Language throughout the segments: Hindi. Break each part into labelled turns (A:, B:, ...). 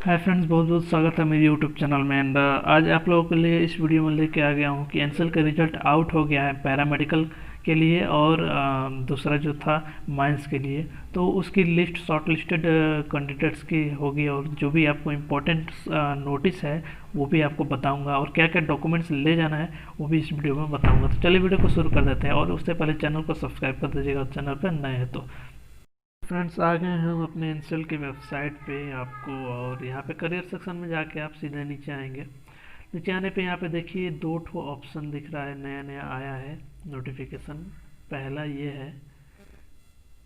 A: हाय फ्रेंड्स, बहुत बहुत स्वागत है मेरे यूट्यूब चैनल में। एंड आज आप लोगों के लिए इस वीडियो में लेके आ गया हूँ कि एनसेल का रिजल्ट आउट हो गया है पैरामेडिकल के लिए और दूसरा जो था माइंस के लिए। तो उसकी लिस्ट शॉर्ट लिस्टेड कैंडिडेट्स की होगी और जो भी आपको इम्पोर्टेंट नोटिस है वो भी आपको बताऊंगा और क्या क्या डॉक्यूमेंट्स ले जाना है वो भी इस वीडियो में बताऊंगा। तो चलिए वीडियो को शुरू कर देते हैं और उससे पहले चैनल को सब्सक्राइब कर दीजिएगा, चैनल पर नए हैं तो। फ्रेंड्स, आ गए हैं हम अपने इंस्टॉल की वेबसाइट पे आपको, और यहाँ पे करियर सेक्शन में जाके आप सीधे नीचे आएंगे। नीचे आने पे यहाँ पे देखिए दो ठो ऑप्शन दिख रहा है, नया नया आया है नोटिफिकेशन। पहला ये है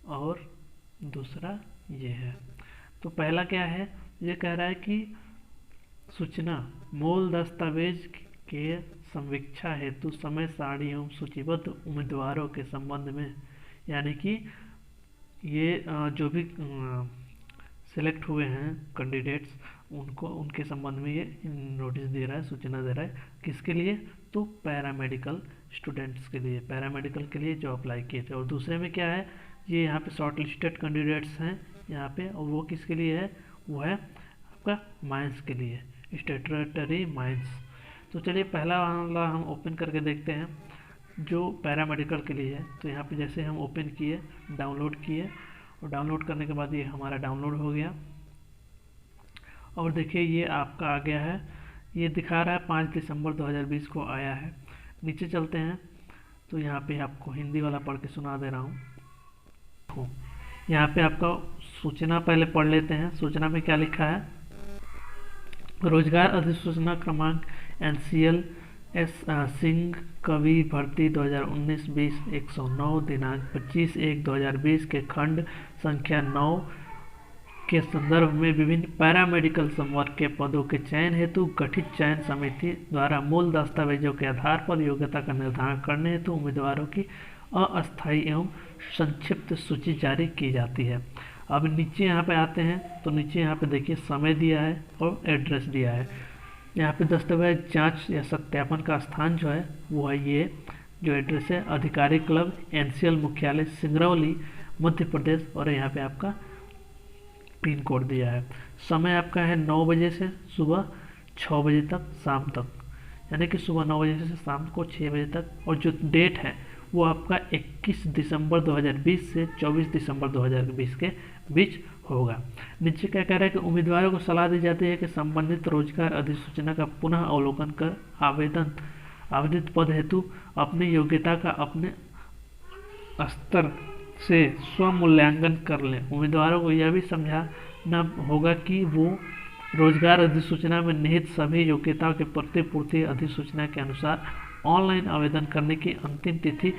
A: और दूसरा ये है। तो पहला क्या है, ये कह रहा है कि सूचना मूल दस्तावेज के समीक्षा हेतु समय सारणी एवं सूचीबद्ध उम्मीदवारों के संबंध में, यानी कि ये जो भी सिलेक्ट हुए हैं कैंडिडेट्स उनको उनके संबंध में ये नोटिस दे रहा है, सूचना दे रहा है। किसके लिए? तो पैरामेडिकल स्टूडेंट्स के लिए, पैरामेडिकल के लिए जो अप्लाई किए थे। और दूसरे में क्या है, ये यहाँ पे शॉर्ट लिस्टेड कैंडिडेट्स हैं यहाँ पे, और वो किसके लिए है? वो है आपका माइंस के लिए, स्टैट्यूटरी माइंस। तो चलिए पहला वाला हम ओपन करके देखते हैं जो पैरामेडिकल के लिए है। तो यहाँ पे जैसे हम ओपन किए, डाउनलोड किए, और डाउनलोड करने के बाद ये हमारा डाउनलोड हो गया। और देखिए ये आपका आ गया है, ये दिखा रहा है 5 दिसंबर 2020 को आया है। नीचे चलते हैं तो यहाँ पे आपको हिंदी वाला पढ़ के सुना दे रहा हूँ। यहाँ पे आपका सूचना पहले पढ़ लेते हैं। सूचना में क्या लिखा है? रोजगार अधिसूचना क्रमांक NCL सिंह कवि भर्ती 2019-20 109 दिनांक 25/1/2020 के खंड संख्या 9 के संदर्भ में विभिन्न पैरामेडिकल संवर्ग के पदों के चयन हेतु गठित चयन समिति द्वारा मूल दस्तावेजों के आधार पर योग्यता का निर्धारण करने हेतु उम्मीदवारों की अस्थायी एवं संक्षिप्त सूची जारी की जाती है। अब नीचे यहाँ पे आते हैं तो नीचे यहाँ पे देखिए समय दिया है और एड्रेस दिया है। यहाँ पे दस्तावेज जांच या सत्यापन का स्थान जो है वो है ये जो एड्रेस है, अधिकारी क्लब NCL मुख्यालय सिंगरौली मध्य प्रदेश, और यहाँ पे आपका पिन कोड दिया है। समय आपका है 9 बजे से सुबह 6 बजे तक शाम तक, यानी कि सुबह 9 बजे से शाम को 6 बजे तक। और जो डेट है वो आपका 21 दिसंबर 2020 से 24 दिसंबर 2020 के बीच होगा। नीचे क्या कह रहा है कि उम्मीदवारों को सलाह दी जाती है कि संबंधित रोजगार अधिसूचना का पुनः अवलोकन कर आवेदित पद हेतु अपनी योग्यता का अपने स्तर से स्वमूल्यांकन कर लें। उम्मीदवारों को यह भी समझाना होगा कि वो रोजगार अधिसूचना में निहित सभी योग्यताओं के प्रतिपूर्ति अधिसूचना के अनुसार ऑनलाइन आवेदन करने की अंतिम तिथि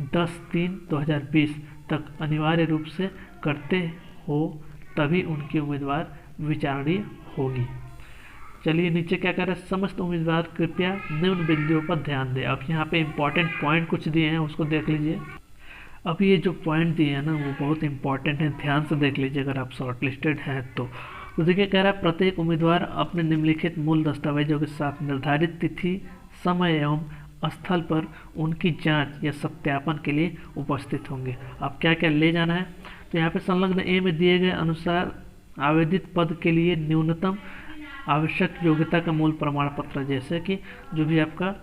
A: 10/3/2020 तक अनिवार्य रूप से करते हो, तभी उनकी उम्मीदवार विचारणीय होगी। चलिए नीचे क्या कर रहे हैं, समस्त उम्मीदवार कृपया निम्न बिंदुओं पर ध्यान दें। अब यहाँ पे इंपॉर्टेंट पॉइंट कुछ दिए हैं, उसको देख लीजिए। अब ये जो पॉइंट दिए हैं ना वो बहुत इंपॉर्टेंट है, ध्यान से देख लीजिए अगर आप शॉर्ट लिस्टेड हैं तो। देखिए कह रहा है प्रत्येक उम्मीदवार अपने निम्नलिखित मूल दस्तावेजों के साथ निर्धारित तिथि, समय एवं स्थल पर उनकी जांच या सत्यापन के लिए उपस्थित होंगे। अब क्या क्या ले जाना है, तो यहाँ पे संलग्न A में दिए गए अनुसार आवेदित पद के लिए न्यूनतम आवश्यक योग्यता का मूल प्रमाण पत्र, जैसे कि जो भी आपका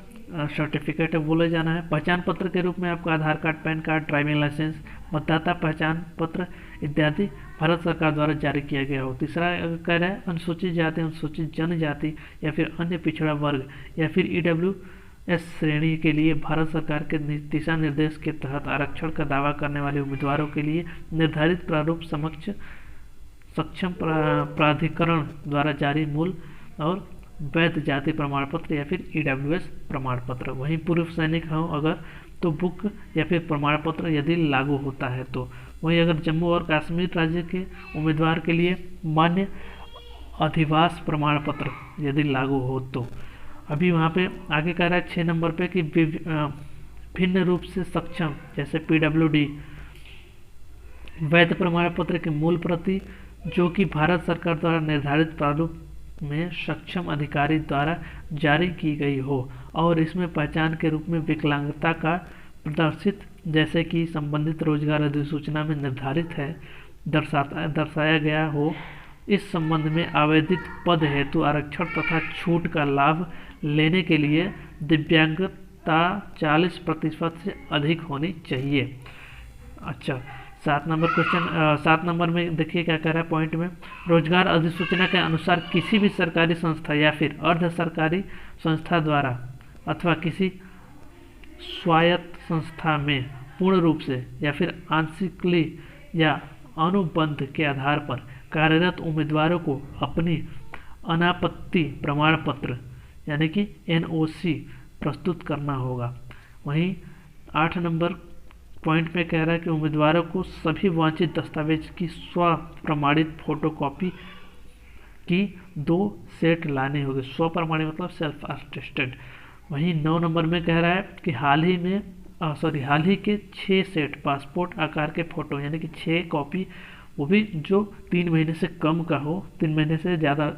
A: सर्टिफिकेट है वो ले जाना है। पहचान पत्र के रूप में आपका Aadhaar card, PAN card, driving licence, मतदाता पहचान पत्र इत्यादि भारत सरकार द्वारा जारी किया गया हो। तीसरा कह रहा है अनुसूचित जाति, अनुसूचित जनजाति या फिर अन्य पिछड़ा वर्ग या फिर EWS श्रेणी के लिए भारत सरकार के दिशा निर्देश के तहत आरक्षण का दावा करने वाले उम्मीदवारों के लिए निर्धारित प्रारूप सक्षम प्राधिकरण द्वारा जारी मूल और वैध जाति प्रमाण पत्र या फिर EWS प्रमाण पत्र। वहीं पूर्व सैनिक हो अगर तो बुक या फिर प्रमाण पत्र यदि लागू होता है तो। वहीं अगर जम्मू और कश्मीर राज्य के उम्मीदवार के लिए मान्य अधिवास प्रमाण पत्र यदि लागू हो तो। अभी वहाँ पे आगे कह रहा है 6 नंबर पे कि भिन्न रूप से सक्षम जैसे PWD वैध प्रमाण पत्र की मूल प्रति जो कि भारत सरकार द्वारा निर्धारित प्रारूप में सक्षम अधिकारी द्वारा जारी की गई हो और इसमें पहचान के रूप में विकलांगता का प्रदर्शित जैसे कि संबंधित रोजगार अधिसूचना में निर्धारित है दर्शाया गया हो इस संबंध में आवेदित पद हेतु आरक्षण तथा छूट का लाभ लेने के लिए दिव्यांगता 40% से अधिक होनी चाहिए। अच्छा, 7 नंबर में देखिए क्या कह रहा है पॉइंट में, रोजगार अधिसूचना के अनुसार किसी भी सरकारी संस्था या फिर अर्ध सरकारी संस्था द्वारा अथवा किसी स्वायत्त संस्था में पूर्ण रूप से या फिर आंशिकली या अनुबंध के आधार पर कार्यरत उम्मीदवारों को अपनी अनापत्ति प्रमाण पत्र यानी कि NOC प्रस्तुत करना होगा। वहीं 8 नंबर पॉइंट में कह रहा है कि उम्मीदवारों को सभी वांछित दस्तावेज की स्व प्रमाणित फोटोकॉपी की 2 सेट लाने होंगे। स्व प्रमाणित मतलब सेल्फ अटेस्टेड। वहीं 9 नंबर में कह रहा है कि हाल ही के 6 सेट पासपोर्ट आकार के फोटो यानी कि 6 कॉपी, वो भी जो 3 महीने से कम का हो, 3 महीने से ज़्यादा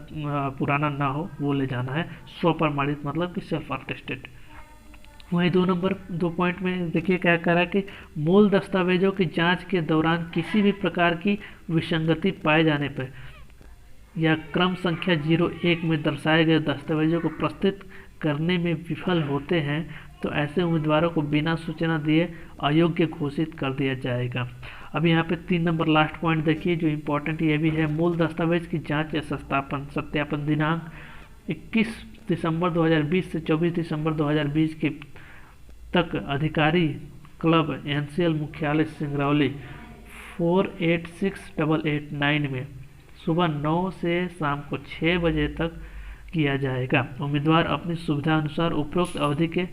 A: पुराना ना हो, वो ले जाना है। स्व प्रमाणित मतलब कि सेल्फ अटेस्टेड। वहीं 2 पॉइंट में देखिए क्या कह रहा है कि मूल दस्तावेजों की जांच के दौरान किसी भी प्रकार की विसंगति पाए जाने पर या क्रम संख्या 01 में दर्शाए गए दस्तावेजों को प्रस्तुत करने में विफल होते हैं तो ऐसे उम्मीदवारों को बिना सूचना दिए अयोग्य घोषित कर दिया जाएगा। अब यहाँ पे 3 नंबर लास्ट पॉइंट देखिए जो इम्पोर्टेंट ये भी है, मूल दस्तावेज की जांच या सत्यापन दिनांक 21 दिसंबर 2020 से 24 दिसंबर 2020 के तक अधिकारी क्लब NCL मुख्यालय सिंगरौली 486889 में सुबह 9 से शाम को 6 बजे तक किया जाएगा। उम्मीदवार अपनी सुविधा अनुसार उपरोक्त अवधि के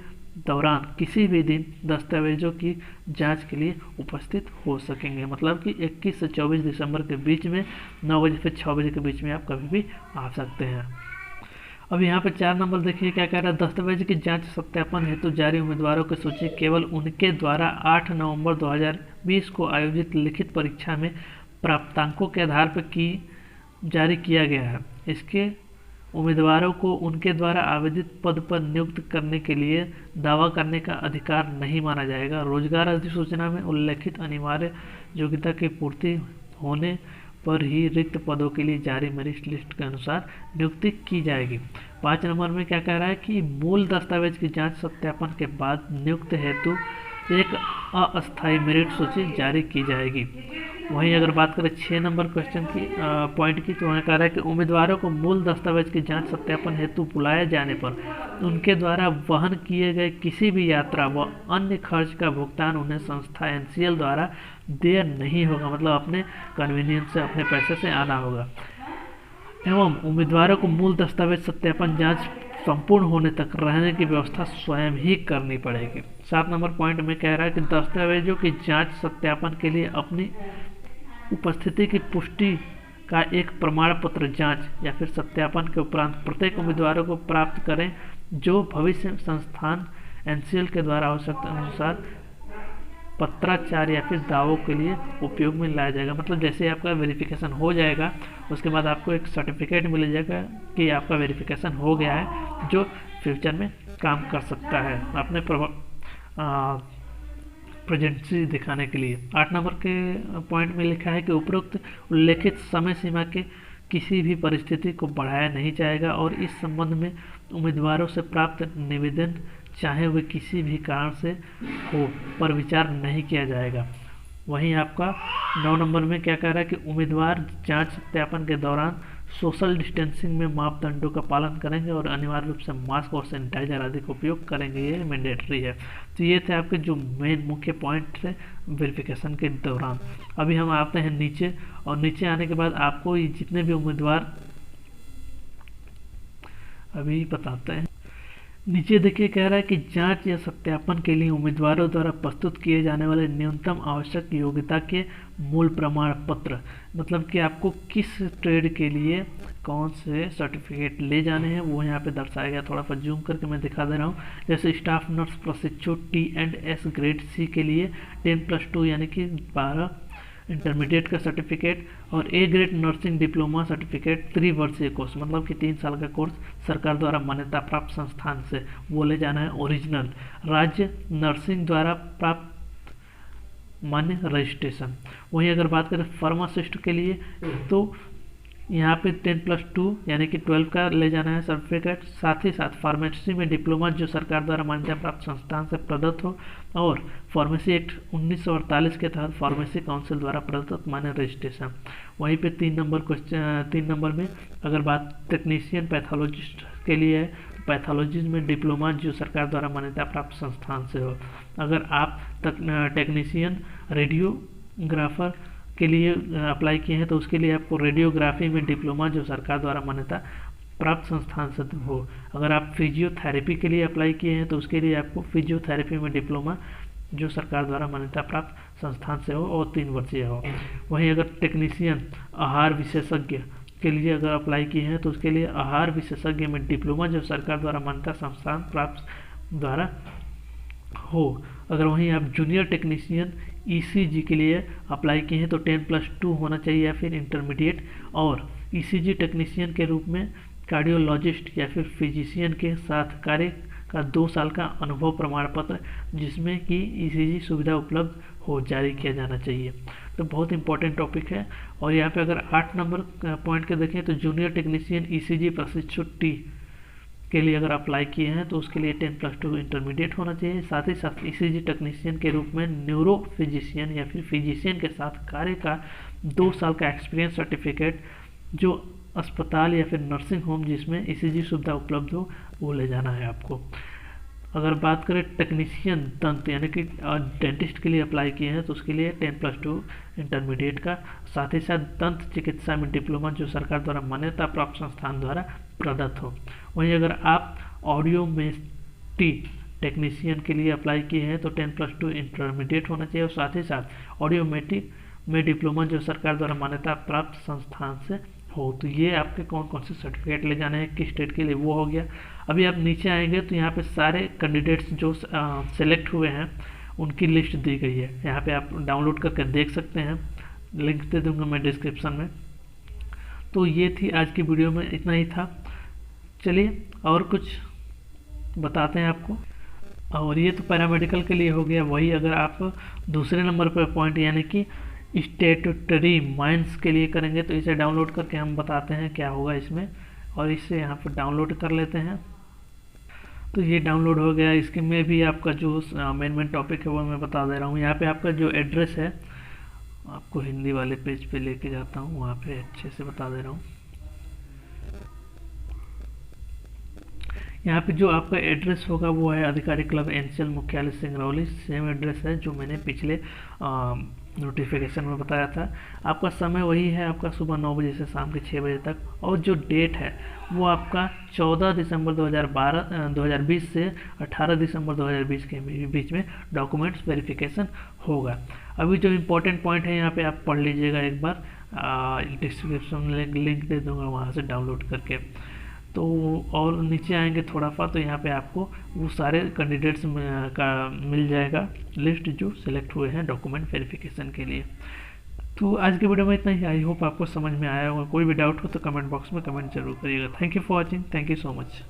A: दौरान किसी भी दिन दस्तावेजों की जांच के लिए उपस्थित हो सकेंगे। मतलब कि 21 से 24 दिसंबर के बीच में 9 बजे से 6 बजे के बीच में आप कभी भी आ सकते हैं। अब यहाँ पे 4 नंबर देखिए क्या कह रहा है, दस्तावेज की जांच सत्यापन हेतु जारी उम्मीदवारों की सूची केवल उनके द्वारा 8 नवंबर 2020 को आयोजित लिखित परीक्षा में प्राप्तांकों के आधार पर जारी किया गया है। इसके उम्मीदवारों को उनके द्वारा आवेदित पद पर नियुक्त करने के लिए दावा करने का अधिकार नहीं माना जाएगा। रोजगार अधिसूचना में उल्लेखित अनिवार्य योग्यता की पूर्ति होने पर ही रिक्त पदों के लिए जारी मेरिट लिस्ट के अनुसार नियुक्ति की जाएगी। 5 नंबर में क्या कह रहा है कि मूल दस्तावेज की जांच सत्यापन के बाद नियुक्त हेतु एक अस्थायी मेरिट सूची जारी की जाएगी। वहीं अगर बात करें 6 नंबर क्वेश्चन की पॉइंट की, तो वहाँ कह रहा है कि उम्मीदवारों को मूल दस्तावेज की जांच सत्यापन हेतु बुलाए जाने पर उनके द्वारा वहन किए गए किसी भी यात्रा व अन्य खर्च का भुगतान उन्हें संस्था NCL द्वारा देय नहीं होगा। मतलब अपने कन्वीनियंस से अपने पैसे से आना होगा। एवं उम्मीदवारों को मूल दस्तावेज सत्यापन जांच संपूर्ण होने तक रहने की व्यवस्था स्वयं ही करनी पड़ेगी। 7 नंबर पॉइंट में कह रहा है कि दस्तावेजों की जांच सत्यापन के लिए अपनी उपस्थिति की पुष्टि का एक प्रमाण पत्र जांच या फिर सत्यापन के उपरांत प्रत्येक उम्मीदवारों को प्राप्त करें, जो भविष्य संस्थान NCL के द्वारा आवश्यकता अनुसार पत्राचार या फिर दावों के लिए उपयोग में लाया जाएगा। मतलब जैसे आपका वेरिफिकेशन हो जाएगा उसके बाद आपको एक सर्टिफिकेट मिल जाएगा कि आपका वेरिफिकेशन हो गया है, जो फ्यूचर में काम कर सकता है अपने प्रेजेंसी दिखाने के लिए। 8 नंबर के पॉइंट में लिखा है कि उपरोक्त उल्लेखित समय सीमा के किसी भी परिस्थिति को बढ़ाया नहीं जाएगा और इस संबंध में उम्मीदवारों से प्राप्त निवेदन चाहे वे किसी भी कारण से हो पर विचार नहीं किया जाएगा। वहीं आपका 9 नंबर में क्या कह रहा है कि उम्मीदवार जांच सत्यापन के दौरान सोशल डिस्टेंसिंग में मापदंडों का पालन करेंगे और अनिवार्य रूप से मास्क और सैनिटाइजर आदि का उपयोग करेंगे। ये मैंडेटरी है। तो ये थे आपके जो मेन मुख्य पॉइंट थे वेरिफिकेशन के दौरान। अभी हम आते हैं नीचे, और नीचे आने के बाद आपको ये जितने भी उम्मीदवार अभी बताते हैं। नीचे देखिए कह रहा है कि जांच या सत्यापन के लिए उम्मीदवारों द्वारा प्रस्तुत किए जाने वाले न्यूनतम आवश्यक योग्यता के मूल प्रमाण पत्र, मतलब कि आपको किस ट्रेड के लिए कौन से सर्टिफिकेट ले जाने हैं वो यहाँ पे दर्शाया गया। थोड़ा सा जूम करके मैं दिखा दे रहा हूँ। जैसे स्टाफ नर्स प्रशिक्षु T&S ग्रेड C के लिए 10+2 यानी कि 12 इंटरमीडिएट का सर्टिफिकेट, और A grade nursing diploma certificate 3 वर्षीय कोर्स, मतलब कि 3 साल का कोर्स सरकार द्वारा मान्यता प्राप्त संस्थान से वो ले जाना है ओरिजिनल। राज्य नर्सिंग द्वारा प्राप्त मान्य रजिस्ट्रेशन। वहीं अगर बात करें फार्मासिस्ट के लिए तो यहाँ पे 10+2 यानी कि 12 का ले जाना है सर्टिफिकेट। साथ ही साथ फार्मेसी में डिप्लोमा जो सरकार द्वारा मान्यता प्राप्त संस्थान से प्रदत्त हो, और फार्मेसी एक्ट 1948 के तहत फार्मेसी काउंसिल द्वारा प्रदत्त मान्य रजिस्ट्रेशन। वहीं पे 3 नंबर में अगर बात टेक्नीशियन पैथोलॉजिस्ट के लिए है, पैथोलॉजी में डिप्लोमा जो सरकार द्वारा मान्यता प्राप्त संस्थान से हो। अगर आप टेक्नीशियन रेडियोग्राफर के लिए अप्लाई किए हैं तो उसके लिए आपको रेडियोग्राफी में डिप्लोमा जो सरकार द्वारा मान्यता प्राप्त संस्थान से हो। अगर आप फिजियोथेरेपी के लिए अप्लाई किए हैं तो उसके लिए आपको फिजियोथेरेपी में डिप्लोमा जो सरकार द्वारा मान्यता प्राप्त संस्थान से हो और 3 वर्षीय हो। वहीं अगर टेक्नीशियन आहार विशेषज्ञ के लिए अगर अप्लाई किए हैं तो उसके लिए आहार विशेषज्ञ में डिप्लोमा जो सरकार द्वारा मान्यता संस्थान प्राप्त द्वारा हो। अगर वहीं आप जूनियर टेक्नीशियन ईसीजी के लिए अप्लाई किए हैं तो 10+2 होना चाहिए या फिर इंटरमीडिएट, और ईसीजी टेक्नीशियन के रूप में कार्डियोलॉजिस्ट या फिर फिजिशियन के साथ कार्य का 2 साल का अनुभव प्रमाण पत्र जिसमें कि ईसीजी सुविधा उपलब्ध हो जारी किया जाना चाहिए। तो बहुत इंपॉर्टेंट टॉपिक है। और यहाँ पे अगर 8 नंबर पॉइंट के देखें तो जूनियर टेक्नीशियन ईसीजी प्रशिक्षु टी के लिए अगर अप्लाई किए हैं तो उसके लिए 10+2 इंटरमीडिएट होना चाहिए। साथ ही साथ ईसीजी टेक्नीशियन के रूप में न्यूरो फिजिशियन या फिर फिजिशियन के साथ कार्य का 2 साल का एक्सपीरियंस सर्टिफिकेट जो अस्पताल या फिर नर्सिंग होम जिसमें ईसीजी सुविधा उपलब्ध हो वो ले जाना है आपको। अगर बात करें टेक्नीशियन दंत यानी कि डेंटिस्ट के लिए अप्लाई किए हैं तो उसके लिए 10+2 इंटरमीडिएट का, साथ ही साथ दंत चिकित्सा में डिप्लोमा जो सरकार द्वारा मान्यता प्राप्त संस्थान द्वारा प्रदत्त हो। वहीं अगर आप ऑडियोमेट्री टेक्नीशियन के लिए अप्लाई किए हैं तो 10+2 इंटरमीडिएट होना चाहिए, और साथ ही साथ ऑडियोमेट्री में डिप्लोमा जो सरकार द्वारा मान्यता प्राप्त संस्थान से हो। तो ये आपके कौन कौन से सर्टिफिकेट ले जाने हैं किस स्टेट के लिए वो हो गया। अभी आप नीचे आएंगे तो यहाँ पे सारे कैंडिडेट्स जो सेलेक्ट हुए हैं उनकी लिस्ट दी गई है। यहाँ पे आप डाउनलोड करके देख सकते हैं, लिंक दे दूंगा मैं डिस्क्रिप्शन में। तो ये थी आज की वीडियो में, इतना ही था। चलिए और कुछ बताते हैं आपको। और ये तो पैरामेडिकल के लिए हो गया। वही अगर आप दूसरे नंबर पर पॉइंट यानी कि स्टेटूटरी माइंस के लिए करेंगे तो इसे डाउनलोड करके हम बताते हैं क्या होगा इसमें, और इसे यहाँ पर डाउनलोड कर लेते हैं। तो ये डाउनलोड हो गया। इसके में भी आपका जो मेन टॉपिक है वो मैं बता दे रहा हूँ। यहाँ पे आपका जो एड्रेस है आपको हिंदी वाले पेज पे लेके जाता हूँ, वहाँ पे अच्छे से बता दे रहा हूँ। यहाँ पे जो आपका एड्रेस होगा वो है अधिकारी क्लब एनसीएल मुख्यालय सिंगरौली, सेम एड्रेस है जो मैंने पिछले नोटिफिकेशन में बताया था। आपका समय वही है, आपका सुबह 9 बजे से शाम के 6 बजे तक, और जो डेट है वो आपका 14 दिसंबर 2020 से 18 दिसंबर 2020 के बीच में डॉक्यूमेंट्स वेरिफिकेशन होगा। अभी जो इम्पोर्टेंट पॉइंट है यहाँ पे आप पढ़ लीजिएगा एक बार, डिस्क्रिप्शन में लिंक दे दूँगा वहाँ से डाउनलोड करके। तो और नीचे आएंगे थोड़ा सा तो यहाँ पे आपको वो सारे कैंडिडेट्स का मिल जाएगा लिस्ट जो सिलेक्ट हुए हैं डॉक्यूमेंट वेरिफिकेशन के लिए। तो आज की वीडियो में इतना ही। आई होप आपको समझ में आया होगा। कोई भी डाउट हो तो कमेंट बॉक्स में कमेंट जरूर करिएगा। Thank you for watching. Thank you so much.